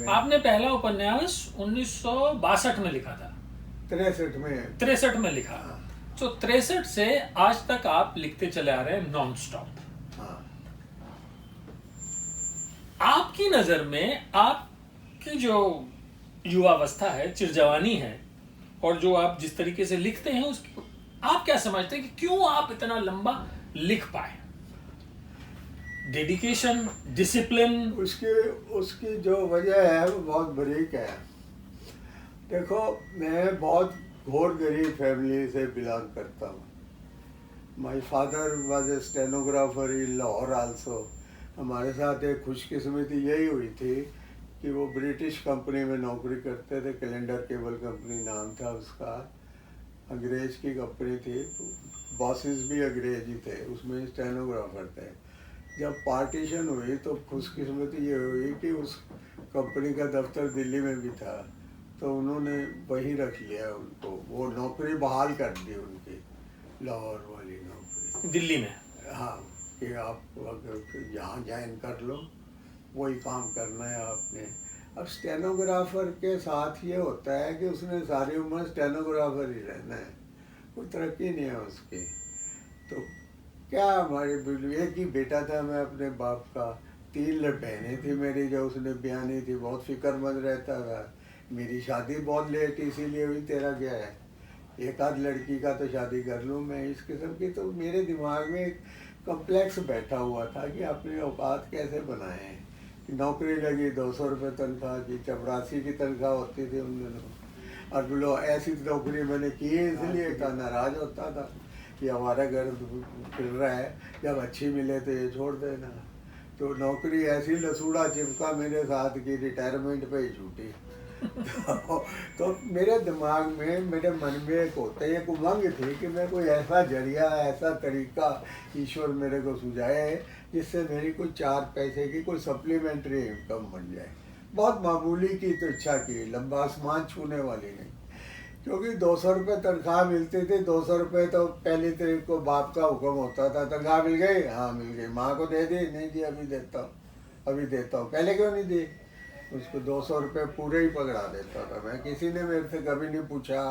आपने पहला उपन्यास 1962 में लिखा था। 63 में लिखा। तो 63 से आज तक आप लिखते चले आ रहे हैं नॉन स्टॉप। हाँ। आपकी नजर में आपकी जो युवावस्था है, चिरजवानी है, और जो आप जिस तरीके से लिखते हैं उसकी आप क्या समझते हैं कि क्यों आप इतना लंबा लिख पाए? Dedication, discipline? उसकी जो वजह है वो बहुत बारीक है। देखो, मैं बहुत घोर गरीब फैमिली से बिलोंग करता हूँ। My father was a stenographer in Lahore also. हमारे साथ एक खुशकिस्मती यही हुई थी कि वो ब्रिटिश कंपनी में नौकरी करते थे। कैलेंडर केबल कंपनी नाम था उसका। अंग्रेज की कंपनी थी, बॉसेस भी अंग्रेज ही थे, उसमें स्टेनोग्राफर थे। जब पार्टीशन हुई तो खुशकिस्मती ये हुई कि उस कंपनी का दफ्तर दिल्ली में भी था, तो उन्होंने वहीं रख लिया उनको। वो नौकरी बहाल कर दी उनकी, लाहौर वाली नौकरी दिल्ली में। हाँ, कि आप अगर यहाँ ज्वाइन कर लो, वही काम करना है आपने। अब स्टेनोग्राफर के साथ ये होता है कि उसने सारी उम्र स्टेनोग्राफर ही रहना है, कोई तरक्की नहीं है उसकी। तो क्या, हमारे एक ही बेटा था मैं अपने बाप का। 3 बहनें थी मेरी जो उसने ब्यानी थी, बहुत फिक्रमंद रहता था। मेरी शादी बहुत लेट इसीलिए हुई, तेरा क्या है, एक आध लड़की का तो शादी कर लूँ मैं, इस किस्म की। तो मेरे दिमाग में एक कम्प्लेक्स बैठा हुआ था कि अपनी औकात कैसे बनाएं। नौकरी लगी 200 रुपये तनख्वाह की, चपरासी की तनख्वाह होती थी उन दिनों। और बोलो ऐसी नौकरी मैंने की है, इसलिए इतना नाराज होता था कि हमारा घर फिर रहा है, जब अच्छी मिले तो ये छोड़ देना। तो नौकरी ऐसी लसूड़ा चिपका मेरे साथ की रिटायरमेंट पे ही छूटी। तो मेरे दिमाग में, मेरे मन में एक होता है, एक उमंग थी कि मैं कोई ऐसा जरिया, ऐसा तरीका ईश्वर मेरे को सुझाए जिससे मेरी कोई 4 पैसे की कोई सप्लीमेंट्री इनकम बन जाए। बहुत मामूली की तो इच्छा की, लंबा आसमान छूने वाली नहीं। क्योंकि 200 रुपये तनख्वाह मिलती थी। 200 रुपये तो पहली तारीख को बाप का हुक्म होता था, तनख्वाह मिल गई, हाँ मिल गई। माँ को दे दी, नहीं जी अभी देता हूँ, अभी देता हूँ। पहले क्यों नहीं दी? उसको 200 रुपये पूरे ही पकड़ा देता था मैं। किसी ने मेरे से कभी नहीं पूछा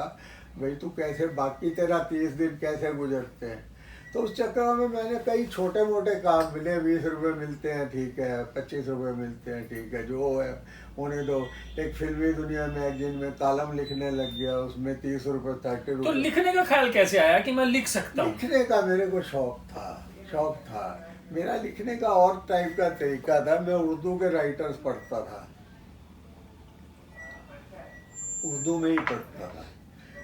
भाई तू कैसे, बाकी तेरा 30 दिन कैसे गुजरते हैं। तो उस चक्कर में मैंने कई छोटे मोटे काम मिले। 20 रुपये मिलते हैं ठीक है, 25 रुपये मिलते हैं ठीक है, जो है होने दो। एक फिल्मी दुनिया मैगजीन में कॉलम लिखने लग गया, उसमें 30 रुपये 30 रुपये। तो लिखने का ख्याल कैसे आया कि मैं लिख सकता हूँ? लिखने का मेरे को शौक था। मेरा लिखने का और टाइप का तरीका था। मैं उर्दू के राइटर्स पढ़ता था, उर्दू में ही पढ़ता था।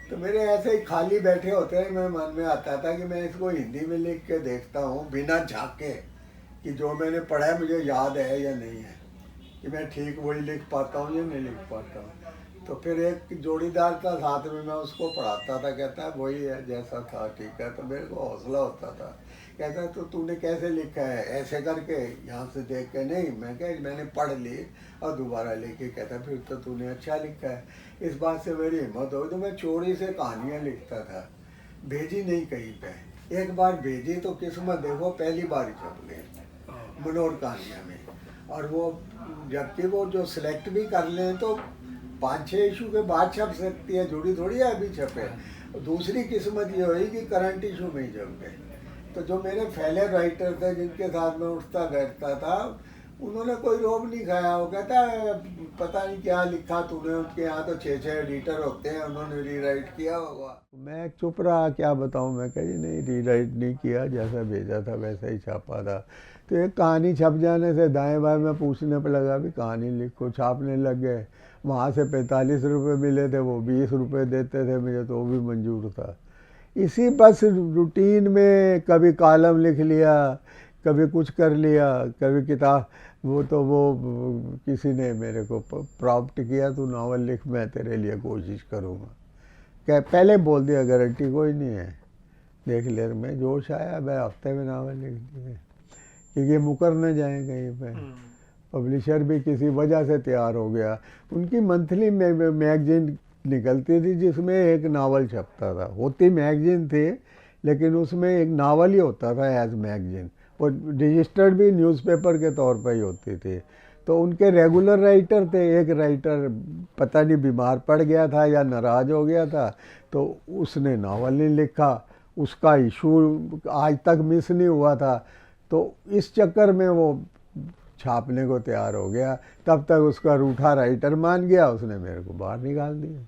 तो मेरे ऐसे ही खाली बैठे होते हैं, मेरे मन में आता था कि मैं इसको हिंदी में लिख के देखता हूँ, बिना झाँके कि जो मैंने पढ़ा है मुझे याद है या नहीं है, कि मैं ठीक वही लिख पाता हूँ या नहीं लिख पाता हूँ। तो फिर एक जोड़ीदार था साथ में, मैं उसको पढ़ाता था, कहता है वही है जैसा था ठीक है। तो मेरे को हौसला होता था। कहता तो तूने कैसे लिखा है, ऐसे करके यहाँ से देख के? नहीं, मैं क्या, मैंने पढ़ ली और दोबारा लिखी। कहता फिर तो तूने अच्छा लिखा है। इस बात से मेरी हिम्मत हो। तो मैं चोरी से कहानियाँ लिखता था, भेजी नहीं कहीं पे। एक बार भेजी तो किस्मत देखो पहली बार ही छप गई मनोर कहानियाँ में। और वो जबकि वो जो सिलेक्ट भी कर लें तो 5-6 इशू के बाद छप सकती है, जुड़ी थोड़ी है अभी छपे। दूसरी किस्मत ये हुई कि करंट इशू में ही छप गए। तो जो मेरे फैले राइटर थे जिनके साथ में उठता बैठता था, उन्होंने कोई रोब नहीं खाया। वो कहता है पता नहीं क्या लिखा तूने, उनके यहाँ तो 6-6 एडिटर होते हैं, उन्होंने रीराइट किया होगा। मैं चुप रहा, क्या बताऊँ। मैं कह जी नहीं, रीराइट नहीं किया, जैसा भेजा था वैसा ही छापा था। तो एक कहानी छप जाने से दाएं बाएं मैं पूछने पर लगा भी कहानी लिखो, छापने लग गए। वहाँ से 45 रुपये मिले थे, वो 20 रुपये देते थे मुझे, तो वो भी मंजूर था। इसी बस रूटीन में कभी कॉलम लिख लिया, कभी कुछ कर लिया, कभी किताब। वो किसी ने मेरे को प्रॉम्प्ट किया, तू नावल लिख, मैं तेरे लिए कोशिश करूँगा। क्या पहले बोल दिया, गारंटी कोई नहीं है, देख ले। मैं जोश आया, मैं हफ्ते में नावल लिख दिए, क्योंकि मुकर न जाए कहीं पे। पब्लिशर भी किसी वजह से तैयार हो गया। उनकी मंथली मैगजीन निकलती थी जिसमें एक नावल छपता था। होती मैगजीन थी लेकिन उसमें एक नावल ही होता था एज मैगजीन। वो रजिस्टर्ड भी न्यूज़पेपर के तौर पर ही होती थी। तो उनके रेगुलर राइटर थे, एक राइटर पता नहीं बीमार पड़ गया था या नाराज़ हो गया था, तो उसने नावल नहीं लिखा, उसका इशू आज तक मिस नहीं हुआ था। तो इस चक्कर में वो छापने को तैयार हो गया, तब तक उसका रूठा राइटर मान गया, उसने मेरे को बाहर निकाल दिया।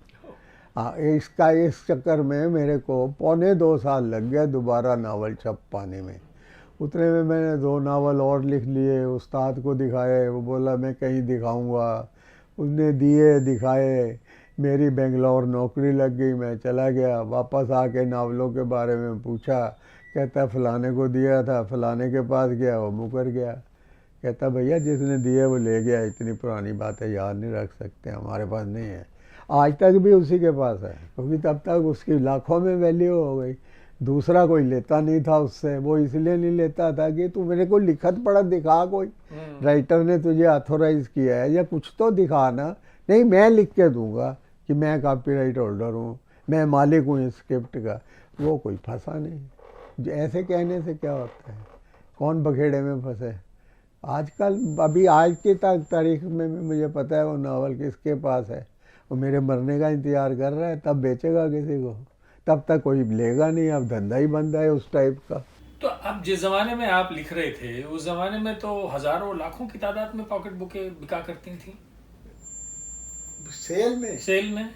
हाँ, इस चक्कर में मेरे को 1.25 साल लग गया दोबारा नावल छप पाने में। उतने में मैंने 2 नावल और लिख लिए, उस्ताद को दिखाए, वो बोला मैं कहीं दिखाऊंगा, उसने दिए, दिखाए, मेरी बेंगलोर नौकरी लग गई, मैं चला गया। वापस आके नावलों के बारे में पूछा, कहता फलाने को दिया था, फलाने के पास गया, वो मुकर गया। कहता भैया जिसने दिए वो ले गया, इतनी पुरानी बातें याद नहीं रख सकते, हमारे पास नहीं है। आज तक भी उसी के पास है, क्योंकि तब तक उसकी लाखों में वैल्यू हो गई। दूसरा कोई लेता नहीं था उससे, वो इसलिए नहीं लेता था कि तू मेरे को लिखत पढ़त दिखा, कोई राइटर ने तुझे ऑथोराइज किया है या कुछ तो दिखा ना। नहीं, मैं लिख के दूंगा कि मैं कॉपीराइट होल्डर हूँ, मैं मालिक हूँ इस स्क्रिप्ट का। वो कोई फंसा नहीं। ऐसे कहने से क्या होता है, कौन बखेड़े में फंसे। आजकल अभी आज की तारीख में मुझे पता है वो नावल किसके पास है, वो मेरे मरने का इंतज़ार कर रहा है, तब बेचेगा किसी को, तब तक कोई लेगा नहीं। अब धंधा ही बंद है उस टाइप का। तो अब जिस जमाने में आप लिख रहे थे, उस जमाने में तो हजारों लाखों की तादाद में पॉकेट बुकें बिका करती थी सेल में।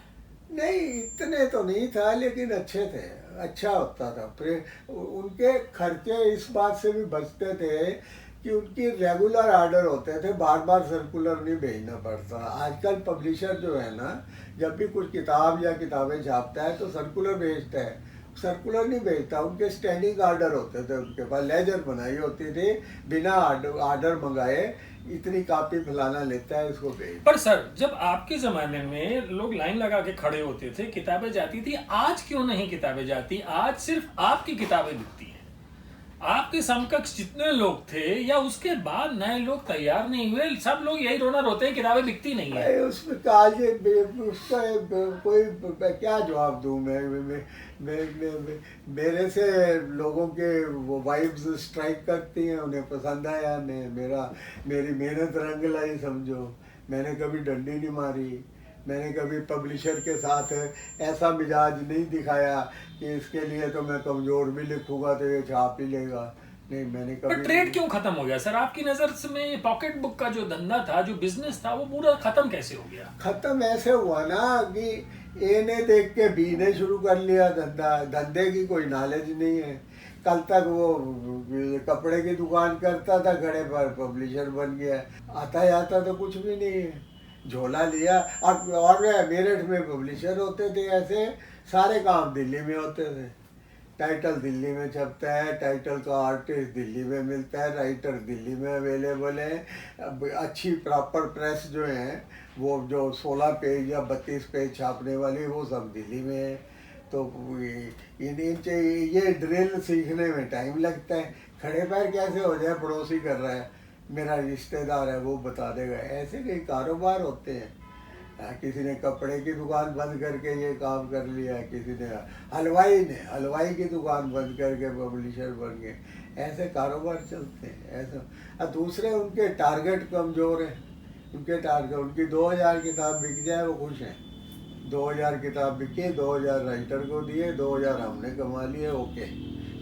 नहीं, इतने तो नहीं था, लेकिन अच्छे थे, अच्छा होता था। उनके खर्चे इस बात से भी बचते थे कि उनकी रेगुलर ऑर्डर होते थे, बार बार सर्कुलर नहीं भेजना पड़ता। आजकल पब्लिशर जो है ना, जब भी कुछ किताब या किताबें छापता है तो सर्कुलर भेजता है, सर्कुलर नहीं भेजता। उनके स्टैंडिंग ऑर्डर होते थे, उनके पास लेजर बनाई होती थी, बिना ऑर्डर मंगाए इतनी कॉपी फलाना लेता है, इसको भेज। पर सर, जब आपके जमाने में लोग लाइन लगा के खड़े होते थे, किताबें जाती थी, आज क्यों नहीं किताबें जाती? आज सिर्फ आपकी किताबें बिकती हैं। आपके समकक्ष जितने लोग थे या उसके बाद नए लोग तैयार नहीं हुए, सब लोग यही रोना रोते हैं किताबें बिकती नहीं है। उसमें उसका कोई क्या जवाब दूं मैं मेरे से लोगों के वो वाइब्स स्ट्राइक करती हैं, उन्हें पसंद आया, मेरी मेहनत रंग लाई समझो। मैंने कभी डंडी नहीं मारी, मैंने कभी पब्लिशर के साथ ऐसा मिजाज नहीं दिखाया कि इसके लिए तो मैं कमज़ोर भी लिखूंगा तो ये छाप ही लेगा। नहीं, मैंने कभी। पर ट्रेड क्यों खत्म हो गया सर आपकी नज़र में? पॉकेट बुक का जो धंधा था, जो बिजनेस था, वो पूरा खत्म कैसे हो गया? खत्म ऐसे हुआ ना कि ए ने देख के बी ने शुरू कर लिया धंधा। धंधे की कोई नॉलेज नहीं है। कल तक वो कपड़े की दुकान करता था, खड़े पर पब्लिशर बन गया। आता जाता तो कुछ भी नहीं है, झोला लिया। और मेरठ में पब्लिशर होते थे, ऐसे सारे काम दिल्ली में होते थे। टाइटल दिल्ली में छपता है, टाइटल का आर्टिस्ट दिल्ली में मिलता है, राइटर दिल्ली में अवेलेबल है। अच्छी प्रॉपर प्रेस जो है, वो जो 16 पेज या 32 पेज छापने वाली, वो सब दिल्ली में है। तो ये ड्रिल सीखने में टाइम लगता है। खड़े पैर कैसे हो जाए, पड़ोसी कर रहा है, मेरा रिश्तेदार है वो बता देगा। ऐसे कई कारोबार होते हैं। किसी ने कपड़े की दुकान बंद करके ये काम कर लिया, किसी ने हलवाई की दुकान बंद करके पब्लिशर बन गए। ऐसे कारोबार चलते हैं ऐसा। और दूसरे उनके टारगेट कमज़ोर हैं। उनकी 2000 किताब बिक जाए वो खुश हैं। 2000 किताब बिकी, 2000 राइटर को दिए, 2000 हमने कमा लिए, ओके।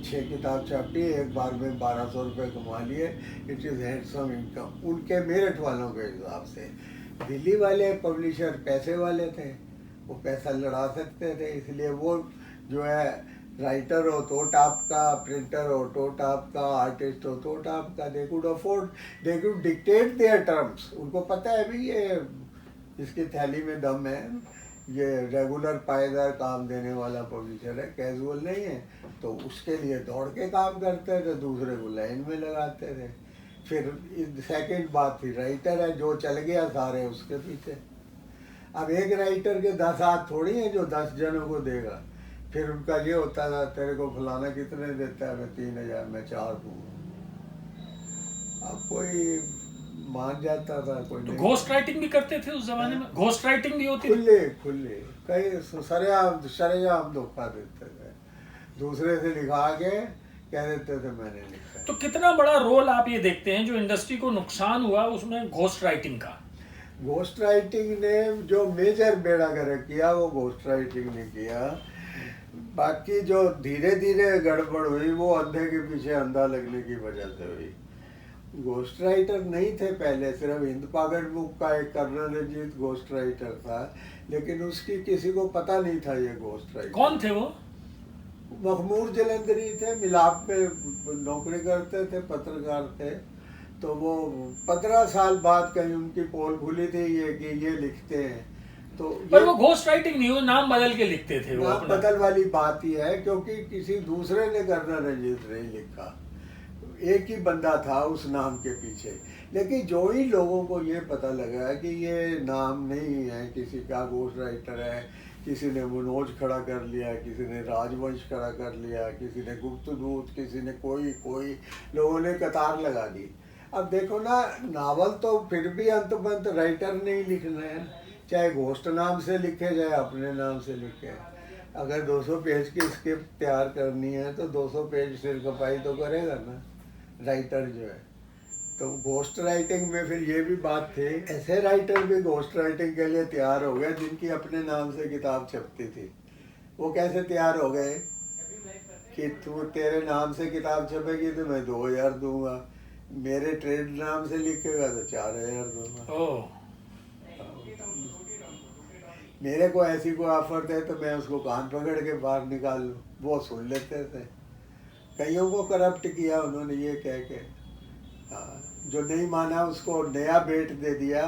6 किताब छापी, एक बार में 1200 रुपये कमा लिए। इट इज़ हैंडसम इनकम उनके मेरठ वालों के हिसाब से। दिल्ली वाले पब्लिशर पैसे वाले थे, वो पैसा लड़ा सकते थे, इसलिए वो जो है राइटर हो तो टाप का, प्रिंटर हो तो टाप का, आर्टिस्ट हो तो टाप का। They could afford, they could dictate their terms. उनको पता है भी ये इसकी थैली में दम है, ये रेगुलर पायेदार काम देने वाला पब्लिशर है, कैजुअल नहीं है। तो उसके लिए दौड़ के काम करते थे, दूसरे को लाइन में लगाते थे। फिर सेकंड बात थी, राइटर है जो चल गया सारे उसके पीछे। अब एक राइटर के 10 हाथ थोड़ी हैं जो 10 जनों को देगा। फिर उनका ये होता था, तेरे को फलाना कितने देता है, मैं 3000, मैं 4 दूँगा। अब कोई मान जाता था, कोई तो घोस्ट राइटिंग भी करते थे उस जमाने में? घोस्ट राइटिंग भी होती थी खुले कई सरेआम धोखा देते थे। दूसरे से लिखा के कह देते थे मैंने लिखा है। तो कितना बड़ा रोल आप ये देखते हैं जो इंडस्ट्री को नुकसान हुआ उसमें घोस्ट राइटिंग का? घोस्ट राइटिंग ने जो मेजर बेड़ा गर्क किया वो घोस्ट राइटिंग ने किया। बाकी जो धीरे धीरे गड़बड़ हुई वो अंधे के पीछे अंधा लगने की वजह से हुई। घोस्ट राइटर नहीं थे पहले, सिर्फ हिंद पागड़ बुक का एक कर्नल रंजीत घोस्ट राइटर था, लेकिन उसकी किसी को पता नहीं था ये घोस्ट राइटर। कौन थे वो? मखमूर जलंधरी थे, मिलाप में नौकरी करते थे, पत्रकार थे। तो वो 15 साल बाद कहीं उनकी पोल खुली थी ये कि ये लिखते हैं। तो पर वो घोस्ट राइटिंग नहीं, वो नाम बदल के लिखते थे। वो नाम अपना बदल वाली बात ही है, क्योंकि किसी दूसरे ने कर्नल रंजीत नहीं लिखा, एक ही बंदा था उस नाम के पीछे। लेकिन जो ही लोगों को ये पता लगा कि ये नाम नहीं है किसी का, घोस्ट राइटर है, किसी ने मनोज खड़ा कर लिया, किसी ने राजवंश खड़ा कर लिया, किसी ने गुप्तदूत, किसी ने कोई लोगों ने कतार लगा दी। अब देखो ना, नावल तो फिर भी अंत राइटर नहीं लिखना है, चाहे घोस्ट नाम से लिखे चाहे अपने नाम से लिखे। अगर 200 पेज की स्क्रिप्ट तैयार करनी है तो 200 पेज सिर खपाई तो करेगा ना राइटर जो है। तो घोस्ट राइटिंग में फिर ये भी बात थी, ऐसे राइटर भी घोस्ट राइटिंग के लिए तैयार हो गए जिनकी अपने नाम से किताब छपती थी। वो कैसे तैयार हो गए कि तू तेरे नाम से किताब छपेगी तो मैं 2000 दूंगा, मेरे ट्रेड नाम से लिखेगा तो 4000 दूंगा। मेरे को ऐसी कोई ऑफर दे तो मैं उसको कान पकड़ के बाहर निकाल लूँ, वो सुन लेते थे। कईयों को करप्ट किया उन्होंने ये कह के। जो नहीं माना उसको नया बेट दे दिया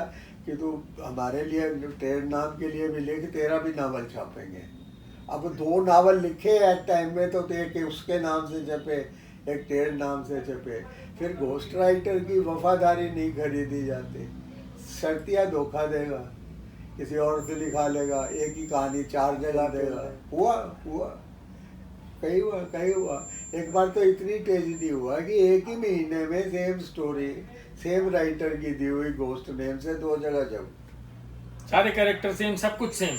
कि तू हमारे लिए ट्रेड नाम के लिए भी लिख, तेरा भी नावल छापेंगे। अब 2 नावल लिखे एक टाइम में तो एक उसके नाम से छपे, एक ट्रेड नाम से छपे। फिर घोस्ट राइटर की वफादारी नहीं खरीदी जाती, शर्तिया धोखा देगा, किसी और से लिखा लेगा, एक ही कहानी 4 जगह देगा। हुआ कई हुआ। एक बार तो इतनी ट्रेजेडी हुआ कि एक ही महीने में सेम स्टोरी सेम राइटर की दी हुई घोस्ट नेम से 2 जगह जब, सारे कैरेक्टर सेम, सब कुछ सेम।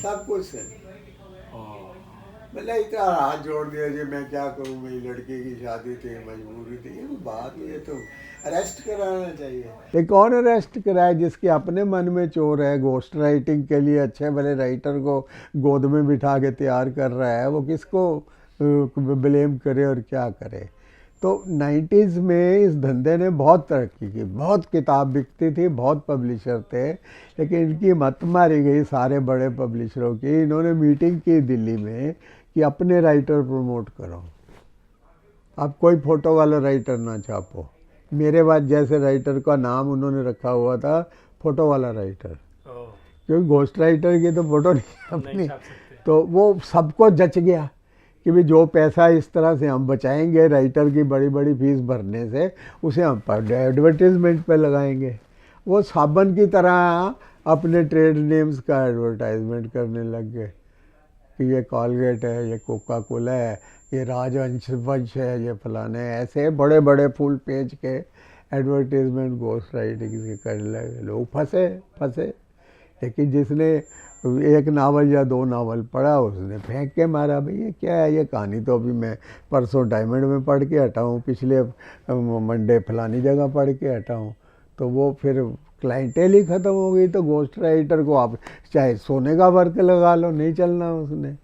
मतलब इतना हाथ जोड़ दिया जी, मैं क्या करूं, मेरी लड़की की शादी थी, मजबूरी थी। ये बात, ये तो अरेस्ट कराना चाहिए। ये कौन अरेस्ट कराए? जिसके अपने मन में चोर है, घोस्ट राइटिंग के लिए अच्छे भले राइटर को गोद में बिठा के तैयार कर रहा है, वो किसको ब्लेम करे और क्या करे। तो 90s में इस धंधे ने बहुत तरक्की की, बहुत किताब बिकती थी, बहुत पब्लिशर थे, लेकिन इनकी मत मारी गई सारे बड़े पब्लिशरों की। इन्होंने मीटिंग की दिल्ली में कि अपने राइटर प्रमोट करो, अब कोई फ़ोटो वाला राइटर ना छापो। मेरे बाद जैसे राइटर का नाम उन्होंने रखा हुआ था फ़ोटो वाला राइटर, क्योंकि घोस्ट राइटर की तो फ़ोटो नहीं अपनी। तो वो सबको जच गया कि भाई जो पैसा इस तरह से हम बचाएंगे राइटर की बड़ी बड़ी फीस भरने से, उसे हम एडवर्टीज़मेंट पे लगाएंगे। वो साबन की तरह अपने ट्रेड नेम्स का एडवर्टाइजमेंट करने लग गए कि ये कॉलगेट है, ये कोका कोला है, ये राजवंश है, ये फलाने, ऐसे बड़े बड़े फुल पेज के एडवर्टीजमेंट घोस्ट राइटिंग के करने लगे। लोग फंसे। लेकिन जिसने 1 नावल या 2 नावल पढ़ा उसने फेंक के मारा, भाई ये क्या है, ये कहानी तो अभी मैं परसों डायमंड में पढ़ के हटा हूँ, पिछले मंडे फलानी जगह पढ़ के हटा हूँ। तो वो फिर क्लाइंटेल ही ख़त्म हो गई। तो घोस्ट राइटर को आप चाहे सोने का वर्क लगा लो, नहीं चलना उसने।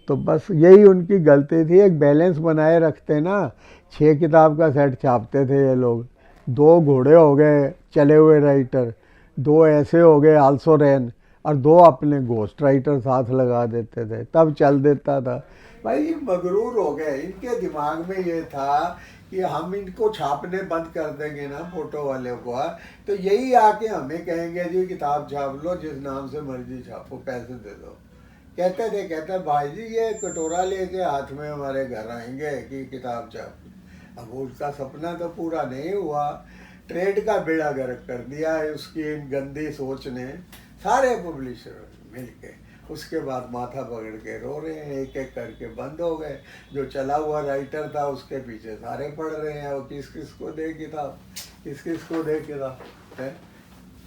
तो बस यही उनकी गलती थी, एक बैलेंस बनाए रखते ना। 6 किताब का सेट छापते थे ये लोग, 2 घोड़े हो गए चले हुए राइटर, 2 ऐसे हो गए आल्सो रैन, और 2 अपने घोस्ट राइटर साथ लगा देते थे, तब चल देता था। भाई ये मगरूर हो गए, इनके दिमाग में ये था कि हम इनको छापने बंद कर देंगे ना फोटो वाले को, तो यही आके हमें कहेंगे जी किताब छाप लो, जिस नाम से मर्जी छापो, पैसे दे दो। कहते भाई जी ये कटोरा लेके हाथ में हमारे घर आएंगे कि किताब छाप। अब उसका सपना तो पूरा नहीं हुआ, ट्रेड का बेड़ा गर्क कर दिया है उसकी इन गंदी सोच ने, सारे पब्लिशर मिलके। उसके बाद माथा पकड़ के रो रहे हैं, एक एक करके बंद हो गए। जो चला हुआ राइटर था उसके पीछे सारे पढ़ रहे हैं, वो किस किस को दे किताब, किस किस को दे किताब है।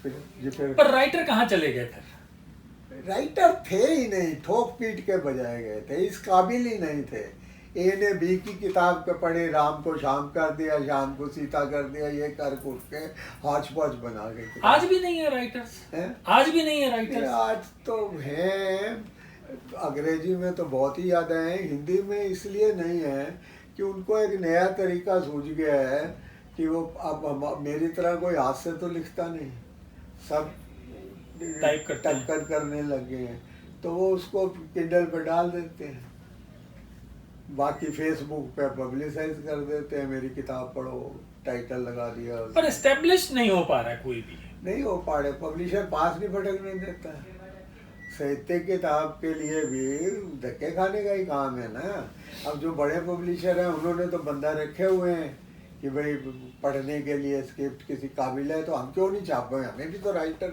फिर पर राइटर कहाँ चले गए? फिर राइटर थे ही नहीं, ठोक पीट के बजाए गए थे, इस काबिल ही नहीं थे ए ने बी की किताब के पढ़े, राम को शाम कर दिया, शाम को सीता कर दिया, ये कर कुट के हौच पौच बना के किताब। आज भी नहीं है राइटर्स? आज भी नहीं है राइटर्स? आज तो हैं, अंग्रेजी में तो बहुत ही ज़्यादा हैं, हिंदी में इसलिए नहीं है कि उनको एक नया तरीका सूझ गया है कि वो अब मेरी तरह कोई हाथ से तो लिखता नहीं, सब टाइप टक्कर करने लगे हैं, तो वो उसको किंडल पे डाल देते हैं, बाकी फेसबुक पे पब्लिसाइज कर देते हैं, मेरी किताब पढ़ो, टाइटल लगा दिया। पर एस्टेब्लिश नहीं हो पा रहा है, कोई भी नहीं हो पा रहे, पब्लिशर पास नहीं फटकने देता है। साहित्य किताब के लिए भी धक्के खाने का ही काम है ना। अब जो बड़े पब्लिशर हैं उन्होंने तो बंदा रखे हुए हैं कि भाई पढ़ने के लिए स्क्रिप्ट किसी काबिल है तो हम क्यों नहीं छापे, हमें भी तो राइटर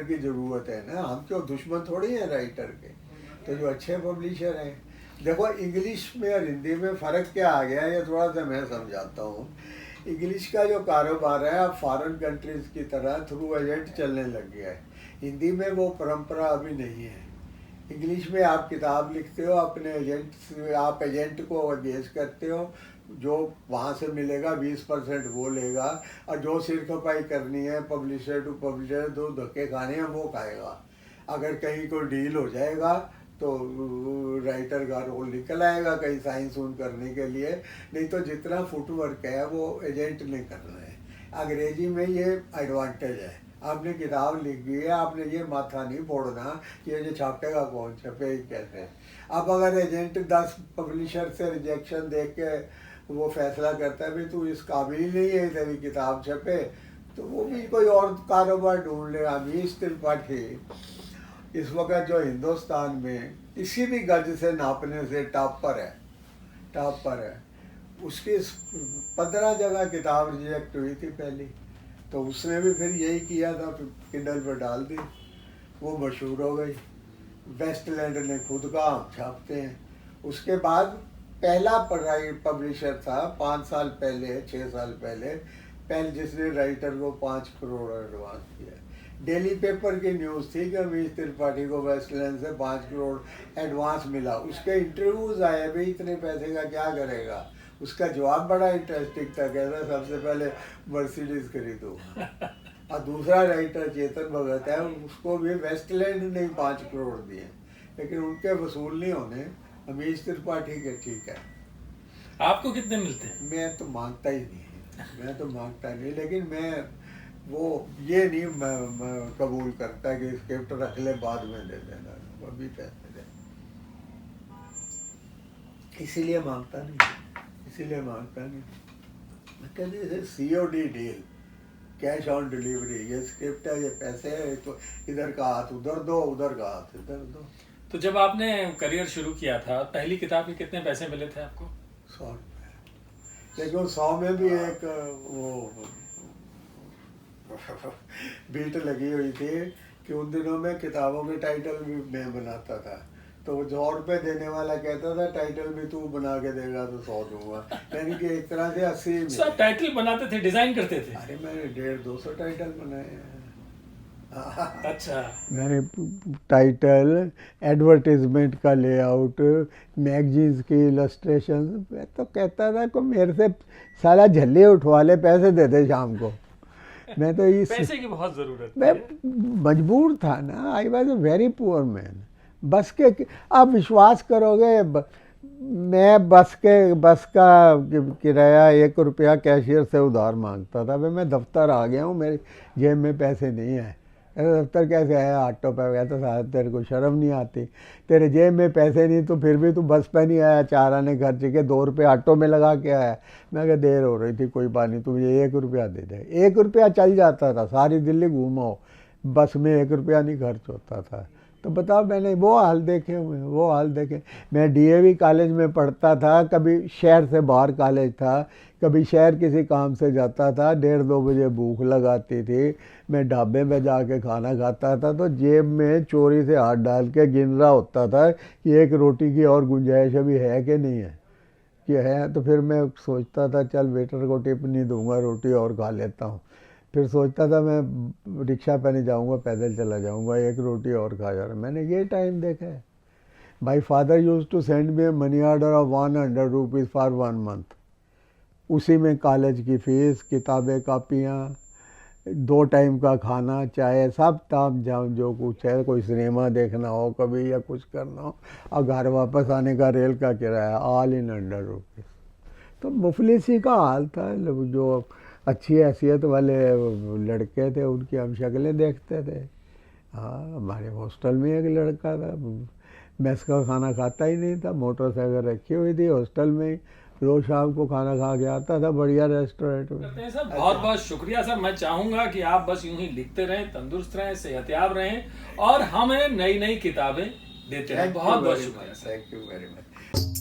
की ज़रूरत है ना, हम क्यों दुश्मन थोड़ी हैं राइटर के। तो जो अच्छे पब्लिशर हैं, देखो इंग्लिश में और हिंदी में फ़र्क क्या आ गया है, ये थोड़ा सा मैं समझाता हूँ। इंग्लिश का जो कारोबार है अब फॉरेन कंट्रीज़ की तरह थ्रू एजेंट चलने लग गया है, हिंदी में वो परंपरा अभी नहीं है। इंग्लिश में आप किताब लिखते हो, अपने एजेंट से आप एजेंट को एंगेज करते हो, जो वहाँ से मिलेगा 20% वो लेगा, और जो सिर खपाई करनी है पब्लिशर टू पब्लिशर, दो धक्के खाने हैं वो खाएगा। अगर कहीं कोई डील हो जाएगा तो राइटर का रोल निकल आएगा कहीं साइन सून करने के लिए, नहीं तो जितना फुटवर्क है वो एजेंट ने करना है। अंग्रेजी में ये एडवांटेज है, आपने किताब लिख दी है, आपने ये माथा नहीं फोड़ना कि ये छापेगा कौन, छपे कैसे। अब अगर एजेंट 10 पब्लिशर से रिजेक्शन देख के वो फैसला करता है भाई तू इस काबिल नहीं है तेरी किताब छपे, तो वो भी कोई और कारोबार ढूंढ लेगा। अमीश त्रिपाठी इस वक्त जो हिंदुस्तान में किसी भी गज से नापने से टॉप पर है। उसकी 15 जगह किताब रिजेक्ट हुई थी पहली, तो उसने भी फिर यही किया था, किंडल पर डाल दी, वो मशहूर हो गई। वेस्टलैंड ने खुद का हम छापते हैं। उसके बाद पहला पब्लिशर था 5 साल पहले 6 साल पहले जिसने राइटर को 5 करोड़ एडवांस किया। डेली पेपर की न्यूज़ थी कि अमीश त्रिपाठी को वेस्टलैंड से 5 करोड़ एडवांस मिला। उसके इंटरव्यूज़ आए, भाई इतने पैसे का क्या करेगा। उसका जवाब बड़ा इंटरेस्टिंग था, कहता सबसे पहले मर्सिडीज खरीदो। और दूसरा राइटर चेतन भगत है, उसको भी वेस्टलैंड ने 5 करोड़ दिए, लेकिन उनके वसूल नहीं होने, अमीश त्रिपाठी के ठीक है। आपको कितने मिलते हैं? मैं तो मांगता ही नहीं, लेकिन मैं वो ये नहीं मैं कबूल करता कि स्क्रिप्ट रख ले बाद में दे देना, अभी पैसे दे, इसीलिए मांगता नहीं। मैं कहते COD deal, cash on delivery, ये स्क्रिप्ट है, ये पैसे है, तो इधर का हाथ उधर दो, उधर का हाथ इधर दो। तो जब आपने करियर शुरू किया था, पहली किताब के कितने पैसे मिले थे आपको? 100 रुपये, लेकिन 100 में भी एक वो बीट लगी हुई थी कि उन दिनों में किताबों के टाइटल भी मैं बनाता था, तो 100 रुपये देने वाला कहता था टाइटल भी तू बना के देगा तो 100 दूंगा, यानी कि एक तरह से 80। सब टाइटल बनाते थे, डिजाइन करते थे? अरे मैंने 150-200 टाइटल बनाए हैं। अच्छा। मैंने टाइटल, एडवर्टीजमेंट का लेआउट, मैगजीन्स की इलस्ट्रेशन, मैं तो कहता था को मेरे से सारा झल्ले उठवा ले, पैसे दे दे शाम को। मैं तो इस पैसे की बहुत ज़रूरत, मैं मजबूर था ना, I was a very poor man. बस के आप विश्वास करोगे, मैं बस का किराया 1 रुपया कैशियर से उधार मांगता था। भाई मैं दफ्तर आ गया हूँ, मेरी जेब में पैसे नहीं है। अरे दफ्तर कैसे आया, ऑटो पे गया, तो साहब तेरे को शर्म नहीं आती, तेरे जेब में पैसे नहीं तो फिर भी तू बस पे नहीं आया, 4 आने खर्च के 2 रुपये ऑटो में लगा के आया। मैं कहा देर हो रही थी, कोई बात नहीं, तू मुझे 1 रुपया दे दे। 1 रुपया चल जाता था, सारी दिल्ली घूमो, बस में 1 रुपया नहीं खर्च होता था। तो बताओ, मैंने वो हाल देखे हुए। मैं DAV कॉलेज में पढ़ता था, कभी शहर से बाहर कॉलेज था, कभी शहर किसी काम से जाता था, 1:30-2 बजे भूख लगाती थी, मैं ढाबे में जाके खाना खाता था, तो जेब में चोरी से हाथ डाल के गिन रहा होता था कि 1 रोटी की और गुंजाइश अभी है कि नहीं है, कि है। तो फिर मैं सोचता था चल वेटर को टिप नहीं दूंगा, रोटी और खा लेता हूँ। फिर सोचता था मैं रिक्शा पे नहीं जाऊँगा, पैदल चला जाऊँगा, 1 रोटी और खा जा रहा। मैंने ये टाइम देखा है। My father used to send me a money order of 100 rupees for 1 month. उसी में कॉलेज की फीस, किताबें, कापियाँ, 2 टाइम का खाना, चाय, सब ताम झाम जो कुछ है, कोई सिनेमा देखना हो कभी या कुछ करना हो, और घर वापस आने का रेल का किराया, ऑल इन 100 रुपीज़। तो मुफलिसी का हाल था। जो अच्छी हैसियत वाले लड़के थे उनकी हम शक्लें देखते थे। हाँ, हमारे हॉस्टल में एक लड़का था, मेस का खाना खाता ही नहीं था, मोटरसाइकिल रखी हुई थी हॉस्टल में, रोज शाम को खाना खा के आता था बढ़िया रेस्टोरेंट में। करते हैं सर, बहुत बहुत शुक्रिया सर। मैं चाहूंगा कि आप बस यूं ही लिखते रहें, तंदुरुस्त रहें, सेहतयाब रहें और हमें नई नई किताबें देते रहें। बहुत बहुत शुक्रिया sir. Thank you very much.